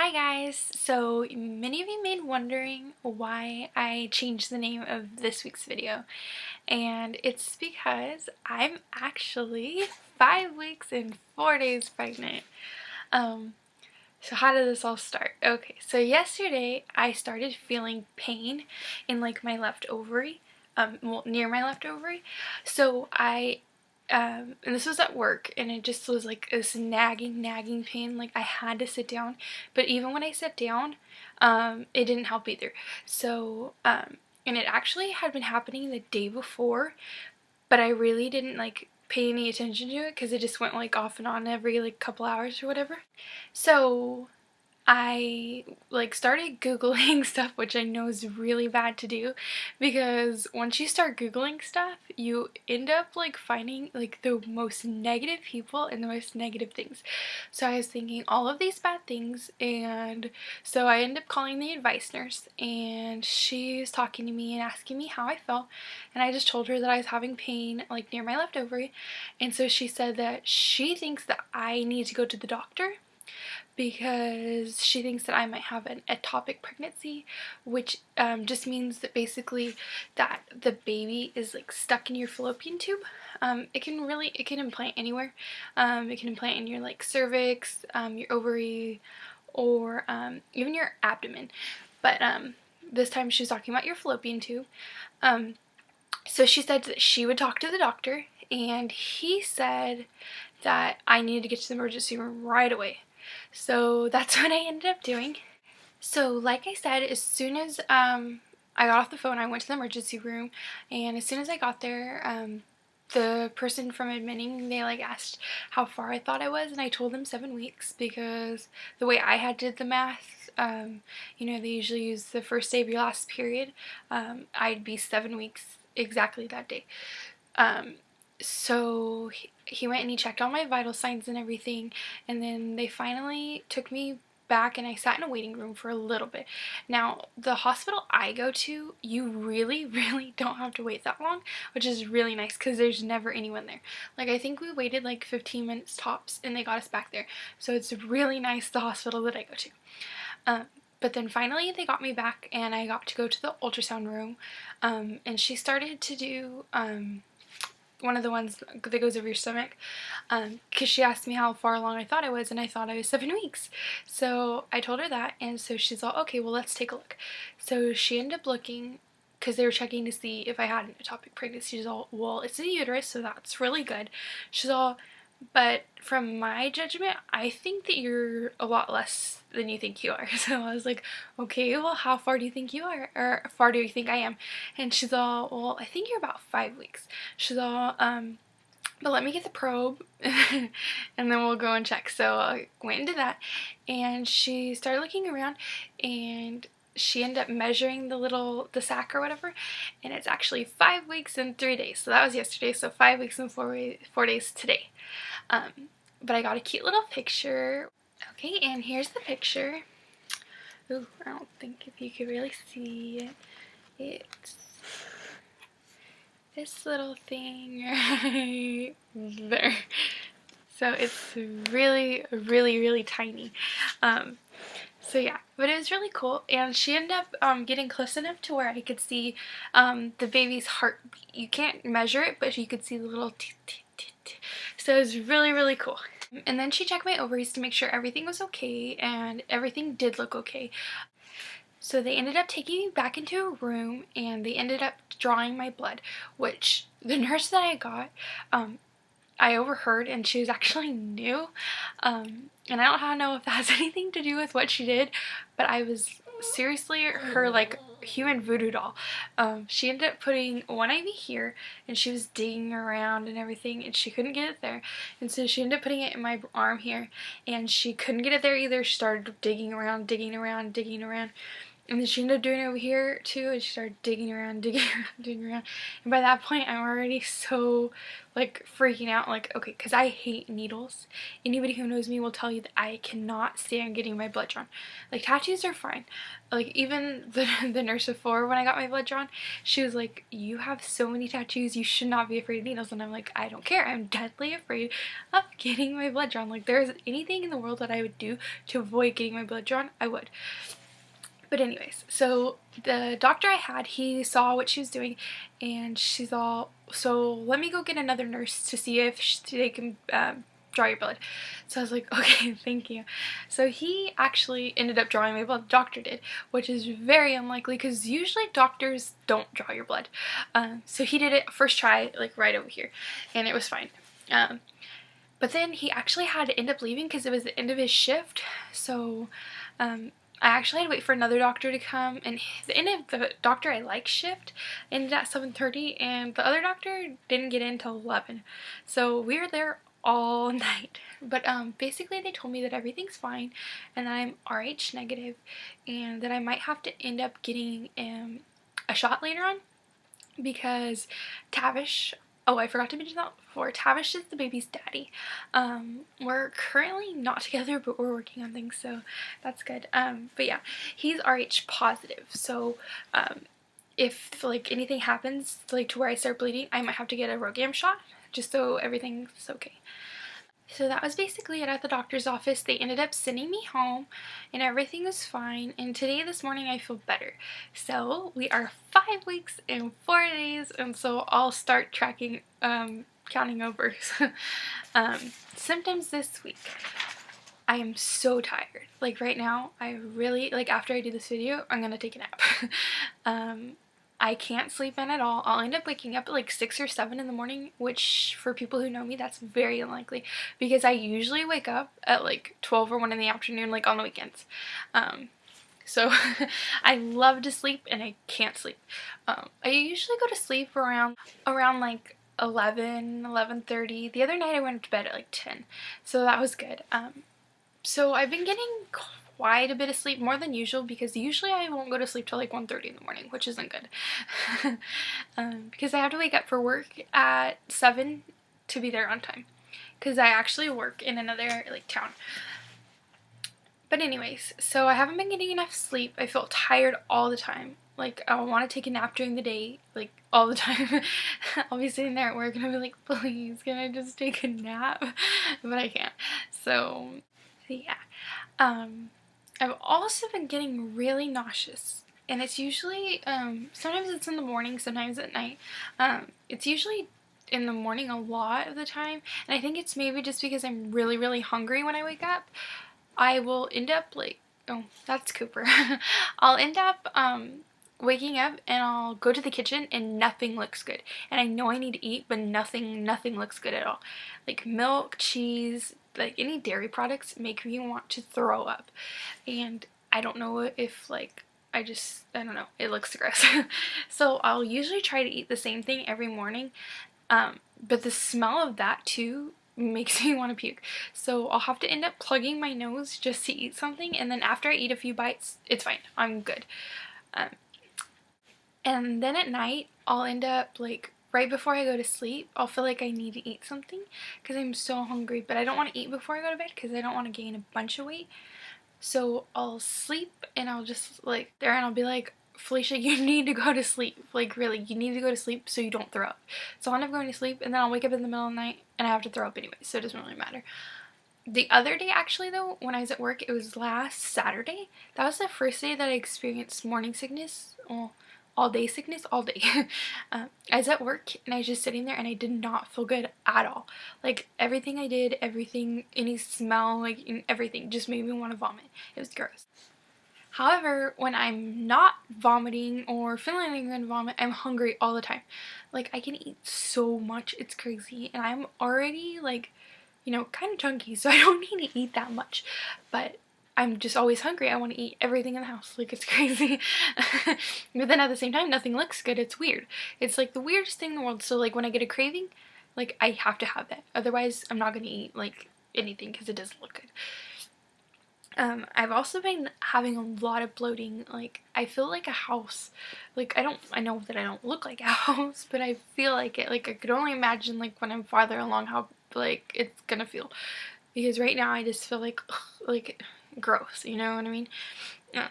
Hi guys! So many of you may be wondering why I changed the name of this week's video, and it's because I'm actually 5 weeks and 4 days pregnant. So how did this all start? Okay, so yesterday I started feeling pain in like my left ovary, well, near my left ovary. So and this was at work, and it just was like this nagging pain. Like I had to sit down, but even when I sat down, it didn't help either. So, and it actually had been happening the day before, but I really didn't like pay any attention to it because it just went like off and on every like couple hours or whatever. So I like started Googling stuff, which I know is really bad to do, because once you start Googling stuff, you end up like finding like the most negative people and the most negative things. So I was thinking all of these bad things, and so I ended up calling the advice nurse, and she was talking to me and asking me how I felt, and I just told her that I was having pain like near my left ovary, and so she said that she thinks that I need to go to the doctor because she thinks that I might have an ectopic pregnancy, which just means that basically that the baby is like stuck in your fallopian tube. It can implant anywhere. It can implant in your like cervix, your ovary, or even your abdomen. But this time she was talking about your fallopian tube. So she said that she would talk to the doctor, and he said that I needed to get to the emergency room right away. So that's what I ended up doing. So like I said, as soon as I got off the phone, I went to the emergency room, and as soon as I got there, the person from admitting, they like asked how far I thought I was, and I told them 7 weeks because the way I had did the math, you know, they usually use the first day of your last period. I'd be 7 weeks exactly that day. So he went and he checked all my vital signs and everything, and then they finally took me back, and I sat in a waiting room for a little bit. Now, the hospital I go to, you really don't have to wait that long, which is really nice because there's never anyone there. Like, I think we waited like 15 minutes tops, and they got us back there. So it's really nice, the hospital that I go to. But then finally they got me back, and I got to go to the ultrasound room, and she started to do one of the ones that goes over your stomach, because she asked me how far along I thought I was, and I thought I was 7 weeks. So I told her that, and so she's all, okay, well, let's take a look. So she ended up looking, because they were checking to see if I had an ectopic pregnancy. She's all, well, it's a uterus, so that's really good. She's all, but from my judgment, I think that you're a lot less than you think you are. So I was like, okay, well, how far do you think you are? Or far do you think I am? And she's all, well, I think you're about 5 weeks. She's all, but let me get the probe and then we'll go and check. So I went into that, and she started looking around, and she ended up measuring the sac or whatever, and it's actually 5 weeks and 3 days. So that was yesterday, so 5 weeks and 4 days today. But I got a cute little picture. Okay, and here's the picture. Ooh, I don't think if you could really see it. It's this little thing right there. So it's really tiny. So yeah, but it was really cool, and she ended up getting close enough to where I could see the baby's heartbeat. You can't measure it, but you could see the little so it was really cool. And then she checked my ovaries to make sure everything was okay, and everything did look okay. So they ended up taking me back into a room, and they ended up drawing my blood, which the nurse that I got, I overheard, and she was actually new, and I don't know if that has anything to do with what she did, but I was seriously her like human voodoo doll. She ended up putting one IV here, and she was digging around and everything, and she couldn't get it there, and so she ended up putting it in my arm here, and she couldn't get it there either. She started digging around, And then she ended up doing it over here too, and she started digging around, digging around, digging around. And by that point, I'm already so like freaking out, like, okay, because I hate needles. Anybody who knows me will tell you that I cannot stand getting my blood drawn. Like, tattoos are fine. Like, even the nurse before, when I got my blood drawn, she was like, you have so many tattoos, you should not be afraid of needles. And I'm like, I don't care, I'm deathly afraid of getting my blood drawn. Like, there's anything in the world that I would do to avoid getting my blood drawn, I would. But anyways, so the doctor I had, he saw what she was doing, and she's all, so let me go get another nurse to see if they can draw your blood. So I was like, okay, thank you. So he actually ended up drawing my blood, the doctor did, which is very unlikely because usually doctors don't draw your blood. So he did it first try, like right over here, and it was fine. But then he actually had to end up leaving because it was the end of his shift. So I actually had to wait for another doctor to come, and the end of the doctor I like shift ended at 7:30, and the other doctor didn't get in till 11. So we were there all night. But basically they told me that everything's fine and that I'm RH negative, and that I might have to end up getting a shot later on because Tavish, oh, I forgot to mention that before, Tavish is the baby's daddy. We're currently not together, but we're working on things, so that's good. But yeah, he's RH positive, so if like anything happens like to where I start bleeding, I might have to get a RhoGAM shot just so everything's okay. So that was basically it at the doctor's office. They ended up sending me home and everything was fine, and today, this morning, I feel better. So we are 5 weeks and 4 days, and so I'll start tracking, counting over. Symptoms this week. I am so tired. Like right now, I really, like after I do this video, I'm gonna take a nap. I can't sleep in at all. I'll end up waking up at like 6 or 7 in the morning, which for people who know me, that's very unlikely because I usually wake up at like 12 or 1 in the afternoon, like on the weekends. So I love to sleep and I can't sleep. I usually go to sleep around like 11:30. The other night I went to bed at like 10, so that was good. So I've been getting quite a bit of sleep, more than usual, because usually I won't go to sleep till like 1:30 in the morning, which isn't good. Because I have to wake up for work at 7 to be there on time, because I actually work in another like town. But anyways, so I haven't been getting enough sleep. I feel tired all the time. Like, I want to take a nap during the day, like, all the time. I'll be sitting there at work and I'll be like, please, can I just take a nap? But I can't. So yeah. I've also been getting really nauseous, and it's usually, sometimes it's in the morning, sometimes at night. It's usually in the morning a lot of the time, and I think it's maybe just because I'm really, really hungry when I wake up. I will end up like, oh, that's Cooper. I'll end up, waking up and I'll go to the kitchen and nothing looks good. And I know I need to eat, but nothing looks good at all. Like milk, cheese, like any dairy products make me want to throw up. And I don't know if like, I don't know, it looks gross. So I'll usually try to eat the same thing every morning. But the smell of that too makes me want to puke. So I'll have to end up plugging my nose just to eat something, and then after I eat a few bites, it's fine. I'm good. And then at night, I'll end up like right before I go to sleep, I'll feel like I need to eat something because I'm so hungry, but I don't want to eat before I go to bed because I don't want to gain a bunch of weight. So I'll sleep and I'll just like there and I'll be like, Felicia, you need to go to sleep. Like really, you need to go to sleep so you don't throw up. So I'll end up going to sleep and then I'll wake up in the middle of the night and I have to throw up anyway, so it doesn't really matter. The other day actually though, when I was at work, it was last Saturday. That was the first day that I experienced morning sickness. Well, all day sickness, all day. I was at work and I was just sitting there and I did not feel good at all. Like everything I did, everything, any smell, like everything just made me want to vomit. It was gross. However, when I'm not vomiting or feeling like I'm going to vomit, I'm hungry all the time. Like I can eat so much, it's crazy. And I'm already like, you know, kind of chunky, so I don't need to eat that much. But I'm just always hungry. I want to eat everything in the house. Like, it's crazy. But then at the same time, nothing looks good. It's weird. It's like the weirdest thing in the world. So like when I get a craving, like I have to have that. Otherwise, I'm not going to eat like anything because it doesn't look good. I've also been having a lot of bloating. Like, I feel like a house. Like, I know that I don't look like a house, but I feel like it. Like, I could only imagine, like, when I'm farther along how, like, it's gonna feel. Because right now I just feel like, ugh, like, gross, you know what I mean? Uh,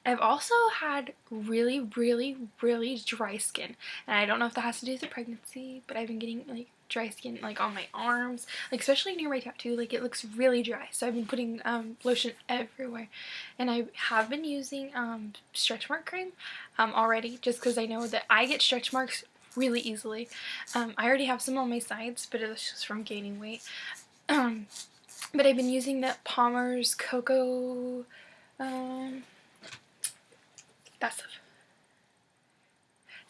I've also had really, really, really dry skin. And I don't know if that has to do with the pregnancy, but I've been getting, like, dry skin, like, on my arms. Like, especially near my tattoo. Like, it looks really dry. So I've been putting lotion everywhere. And I have been using stretch mark cream already. Just because I know that I get stretch marks really easily. I already have some on my sides, but it's just from gaining weight. But I've been using the Palmer's Cocoa... that stuff.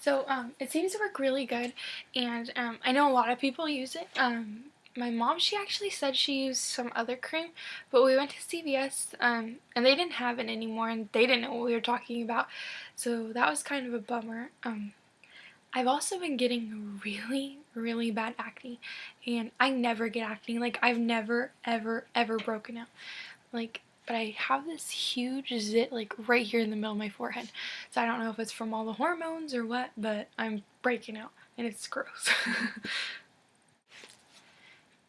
So it seems to work really good, and I know a lot of people use it. My mom, she actually said she used some other cream, but we went to CVS and they didn't have it anymore, and they didn't know what we were talking about, so that was kind of a bummer. I've also been getting really, really bad acne, and I never get acne. Like, I've never, ever, ever broken out. Like, but I have this huge zit, like, right here in the middle of my forehead. So I don't know if it's from all the hormones or what, but I'm breaking out, and it's gross.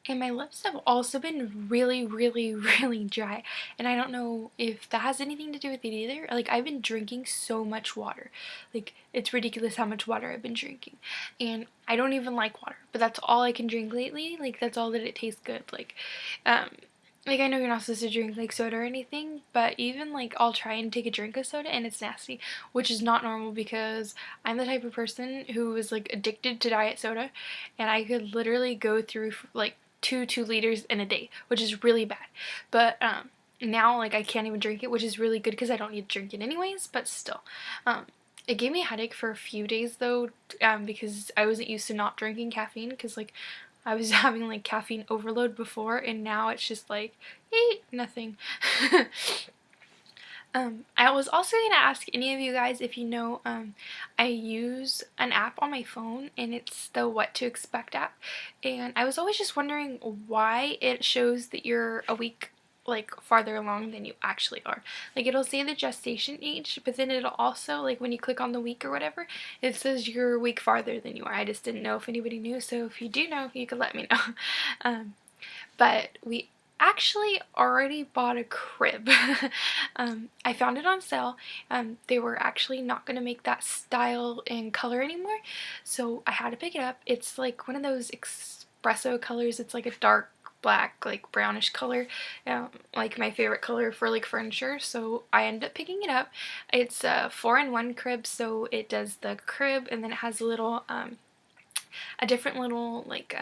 And my lips have also been really, really, really dry. And I don't know if that has anything to do with it either. Like, I've been drinking so much water. Like, it's ridiculous how much water I've been drinking. And I don't even like water, but that's all I can drink lately. Like, that's all that it tastes good. Like, I know you're not supposed to drink, like, soda or anything, but even, like, I'll try and take a drink of soda and it's nasty, which is not normal because I'm the type of person who is, like, addicted to diet soda, and I could literally go through, like, 2 liters in a day, which is really bad. But, now, like, I can't even drink it, which is really good because I don't need to drink it anyways, but still. It gave me a headache for a few days, though, because I wasn't used to not drinking caffeine, because, like, I was having, like, caffeine overload before, and now it's just, like, nothing. I was also going to ask any of you guys if you know, I use an app on my phone, and it's the What to Expect app, and I was always just wondering why it shows that you're a week, like, farther along than you actually are. Like, it'll say the gestation age, but then it'll also, like, when you click on the week or whatever, it says you're a week farther than you are. I just didn't know if anybody knew, so if you do know, you could let me know. But we actually already bought a crib. I found it on sale. They were actually not going to make that style and color anymore, so I had to pick it up. It's like one of those espresso colors. It's like a dark black, like brownish color, like my favorite color for, like, furniture, so I ended up picking it up. It's a 4-in-1 crib, so it does the crib, and then it has a little a different little, like,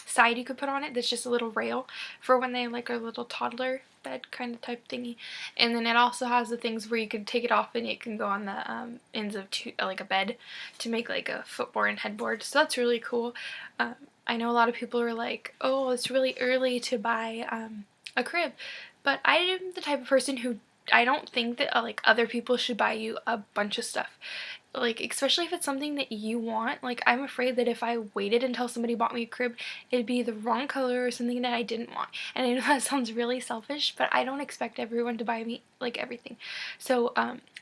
side you could put on it that's just a little rail for when they, like, a little toddler bed kind of type thingy, and then it also has the things where you can take it off and it can go on the ends of like a bed to make, like, a footboard and headboard, so that's really cool. I know a lot of people are like, oh, it's really early to buy a crib, but I am the type of person who, I don't think that like other people should buy you a bunch of stuff. Like, especially if it's something that you want. Like, I'm afraid that if I waited until somebody bought me a crib, it'd be the wrong color or something that I didn't want. And I know that sounds really selfish, but I don't expect everyone to buy me, like, everything. So,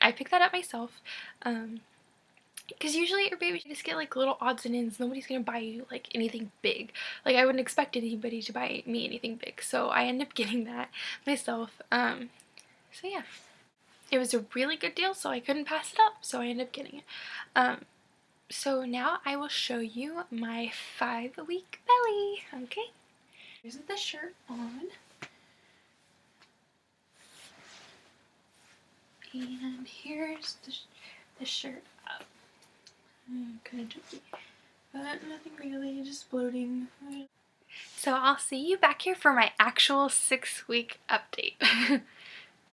I picked that up myself. Because usually at your baby, you just get, like, little odds and ends. Nobody's gonna buy you, like, anything big. Like, I wouldn't expect anybody to buy me anything big. So I ended up getting that myself. So yeah. It was a really good deal, so I couldn't pass it up, so I ended up getting it. So now I will show you my 5-week belly, okay? Here's the shirt on. And here's the shirt up. Kind of jumpy, but nothing really, just bloating. So I'll see you back here for my actual 6-week update.